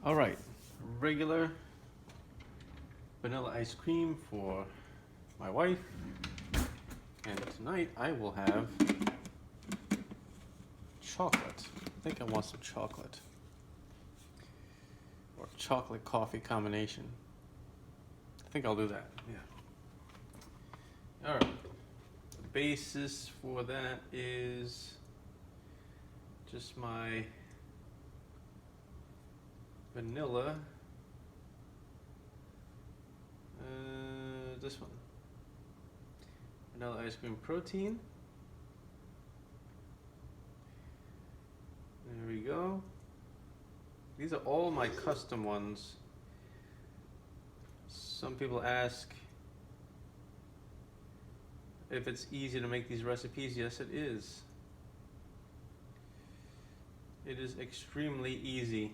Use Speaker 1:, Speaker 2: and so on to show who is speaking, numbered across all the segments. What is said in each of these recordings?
Speaker 1: All right, regular vanilla ice cream for my wife. And tonight I will have chocolate. I think I want some chocolate. Or chocolate coffee combination. I think I'll do that, yeah. All right, the basis for that is just my vanilla, this one, vanilla ice cream protein. There we go. These are all my custom ones. Some people ask if it's easy to make these recipes. Yes, it is. It is extremely easy.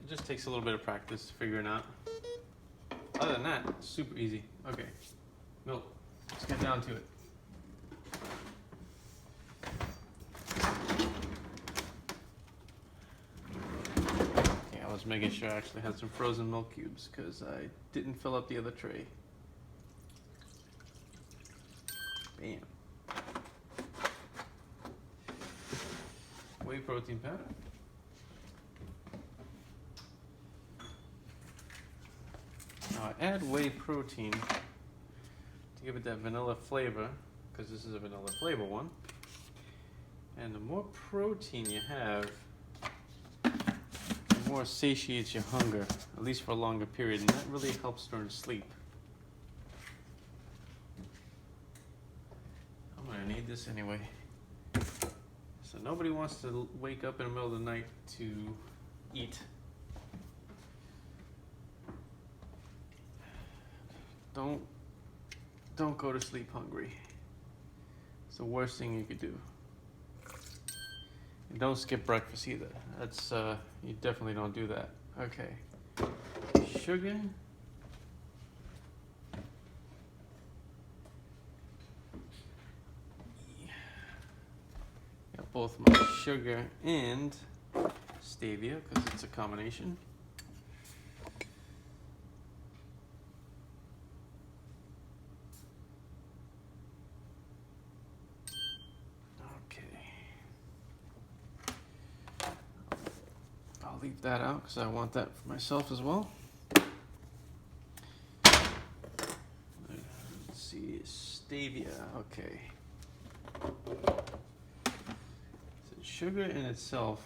Speaker 1: It just takes a little bit of practice figuring out. Other than that, it's super easy. Okay, milk. Let's get down to it. Okay, I was making sure I actually had some frozen milk cubes because I didn't fill up the other tray. Bam. Whey protein powder. Now I add whey protein to give it that vanilla flavor, because this is a vanilla flavor one. And the more protein you have, the more satiates your hunger, at least for a longer period, and that really helps during sleep. I'm gonna need this anyway. So nobody wants to wake up in the middle of the night to eat. Don't go to sleep hungry. It's the worst thing you could do. And don't skip breakfast either. That's you definitely don't do that. Okay. Sugar. Got both my sugar and stevia because it's a combination. Leave that out because I want that for myself as well. Let's see, stevia, okay. So sugar in itself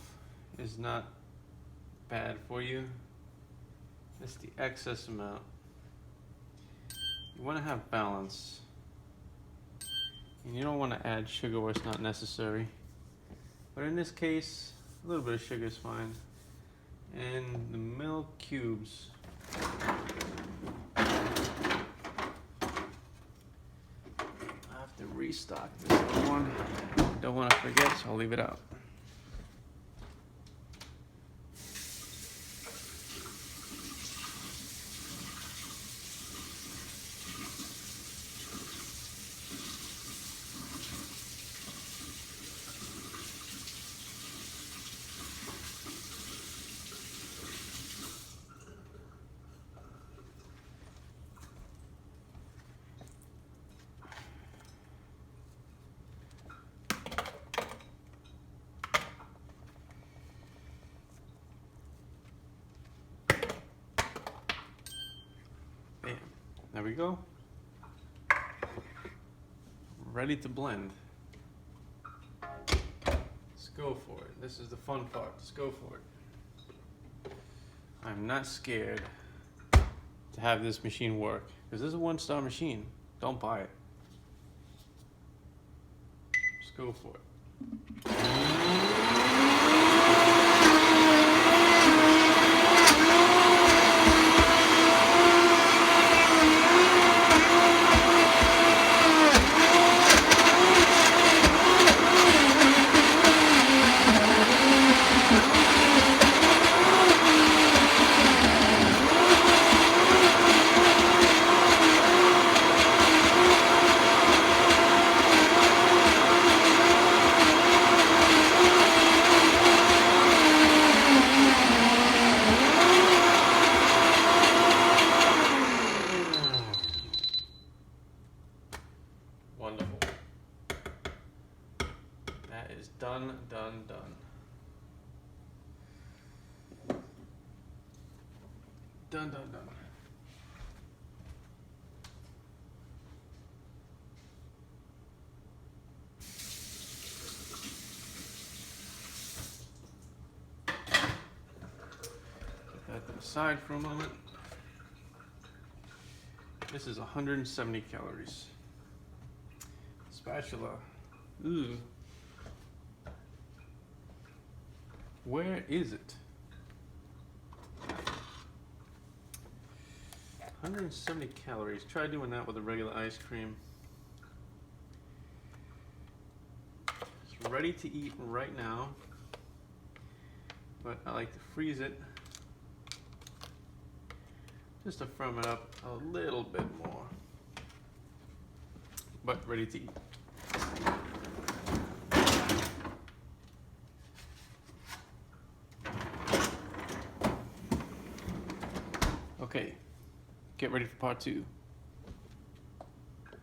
Speaker 1: is not bad for you. It's the excess amount. You want to have balance. And you don't want to add sugar where it's not necessary. But in this case, a little bit of sugar is fine. And the milk cubes. I have to restock this other one. Don't want to forget, so I'll leave it out. There we go. Ready to blend. Let's go for it. This is the fun part. Let's go for it. I'm not scared to have this machine work because this is a one-star machine. Don't buy it. Just go for it. That is done. Done. Put that to the side for a moment. This is 170 calories. Spatula. Ooh. Where is it? 170 calories. Try doing that with a regular ice cream. It's ready to eat right now, but I like to freeze it just to firm it up a little bit more. But ready to eat. Okay, get ready for part 2.